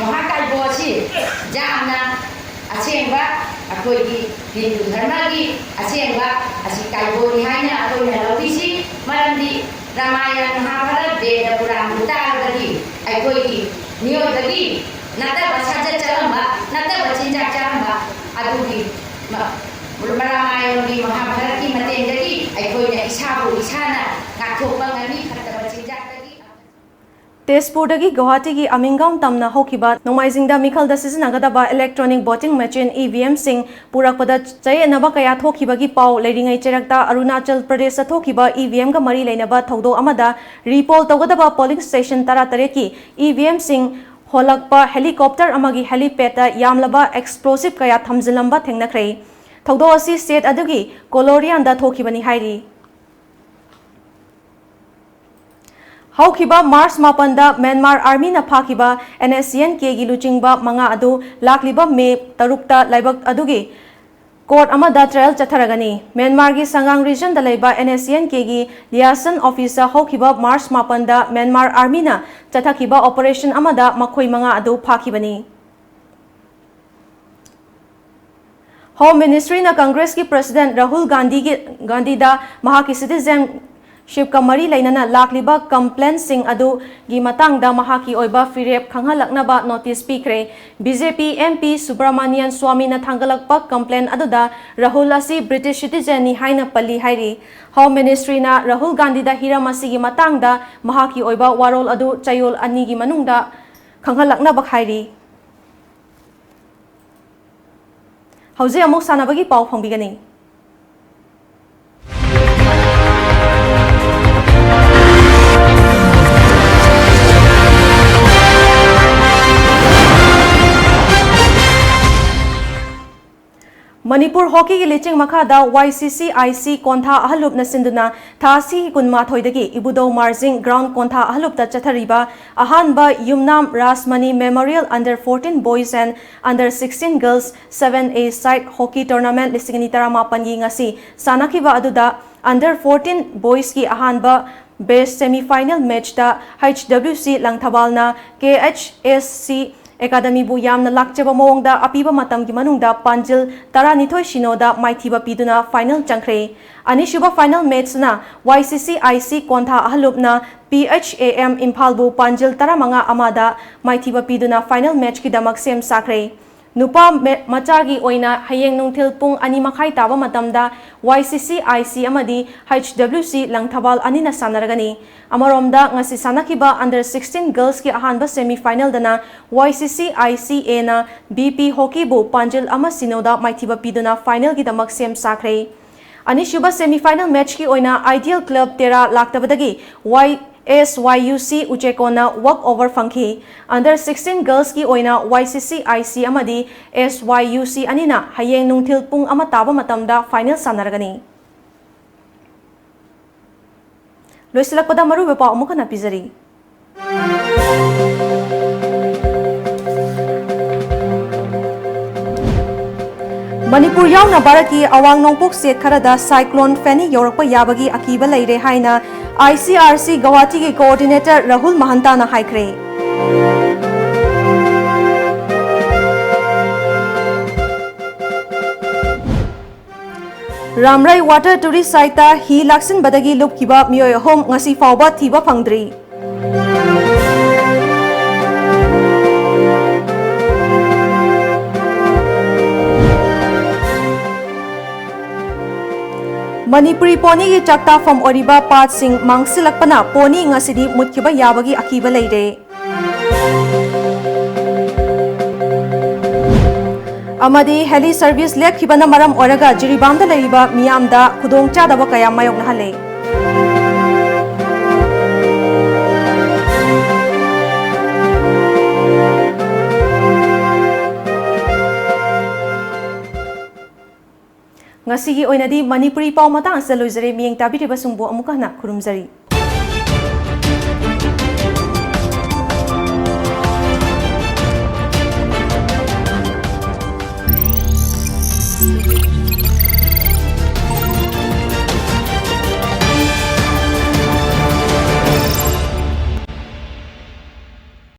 Mohakal Bosi, Jamna, Asemba, Akodi, Hindu Dharmagi, Asemba, Asikalboni Hana, Akodi Lovisi, Marandi, Ramayan Mahabharat, Veda Puram Uttaradi, Akodi, Niodadi, Nata Basaja Charamba, Nata Bachinja Charamba, Adudi. Ramayan di Mahabharat ki matendagi aikoi isabu isana ngathopangani khattaba chinjak Tezpur dagi Guwahati gi Amingam tamna hokiba Nomaijingda Mikhalda sizinagada electronic voting machine EVM sing purakpada chayenaba kaya thokibagi pau leiringai cherakta Arunachal Pradesh thokiba EVM ga mari leinaba thogdo amada repol tawgadaba polling station taratare ki EVM sing holakpa helicopter amagi helipad yamlaba explosive kaya thamjilamba thengnakhre Thogdo asi state adugi Kolorian da thokibani hairi Haukiba Mars Mapanda Myanmar Army na phakiba NSCN ke gi luchingba manga adu lakliba me tarukta laibak adugi court amada trial chatharagani Myanmar gi Sangang region da laiba NSCN ke gi liaison officer haukiba Mars Mapanda Myanmar Army na chathakiba operation amada makhoi manga adu phakibani Home Ministry na Congress ki President Rahul Gandhi da mahaki citizenship ka mari lainana lakliba complaint sing adu gi matang da mahaki oiba firep khanghalaknaba notice pikre BJP MP Subramanian Swamy na thangalakpa complaint adu da Rahul asi British citizen ni haina palli hairi Home Ministry na Rahul Gandhi da hiramasi gi matang da mahaki oiba warol adu chayol ani gi manungda khanghalaknaba hairi Hauze amuk sanabagi pau phongbigani Manipur hockey gi liching makhada YCCIC kontha ahalup na sinduna thasi kunma thoidagi ibudo marjing ground kontha ahalup ta chathariba ahanba Yumnam Rasmani Memorial Under 14 Boys and Under 16 Girls 7A side hockey tournament lisingani taramapan gi ngasi sanakiba aduda Under 14 Boys ki ahanba best semi final match da HWC Langthabalna KHSC Academy bu yamna lakchaba mawngda apiba matam gi manungda Panjil Taranithoi Shinoda maithiba piduna final changkhre anishuba final match na YCCIC kontha ahalupna PHAM Imphal bu Panjil Taramanga amada maithiba piduna final match ki damak sem sakre Nupa machagi oina hayeng nungthil pung ani makhai taba matamda YCCIC amadi HWC Langthabal anina sanaragani amaromda ngasi sanakiba under 16 girls ki ahanba semi final dana YCCICA na BP hockey bu Panjil ama sinoda maithiba piduna final ki damak sem sakre ani shuba semi final match ki oina Ideal Club Tera laktabadagi SYUC Uchekona walk over funky under 16 girls ki oina YCCIC amadi SYUC anina hayeng nungthil pung ama taba matamda final sanaragani loisilakpada maru bepa amuka na pizari Manipur yauna baraki awang nongpok state kharada cyclone Fani yorakpa yabagi akiba leire haina ICRC Guwahati ki coordinator Rahul Mahanta na haikre Ramrai water tourist site ta hi laksin badagi lupkiba miyoi hom ngasi fauba thiba phangdri. Manipuri pony ki chakta from oriba part sing mangsilakpana pony ngasidi mutkiba yabagi akiba leire. Amadi heli service lepkibana maram oraga jiribamda leiba miyamda khudong chadaba kaya mayokna hale. Ngasigi oinadi Manipuri pau matang sa loizare miyeng tabiriba sungbo amuka na kurumzari.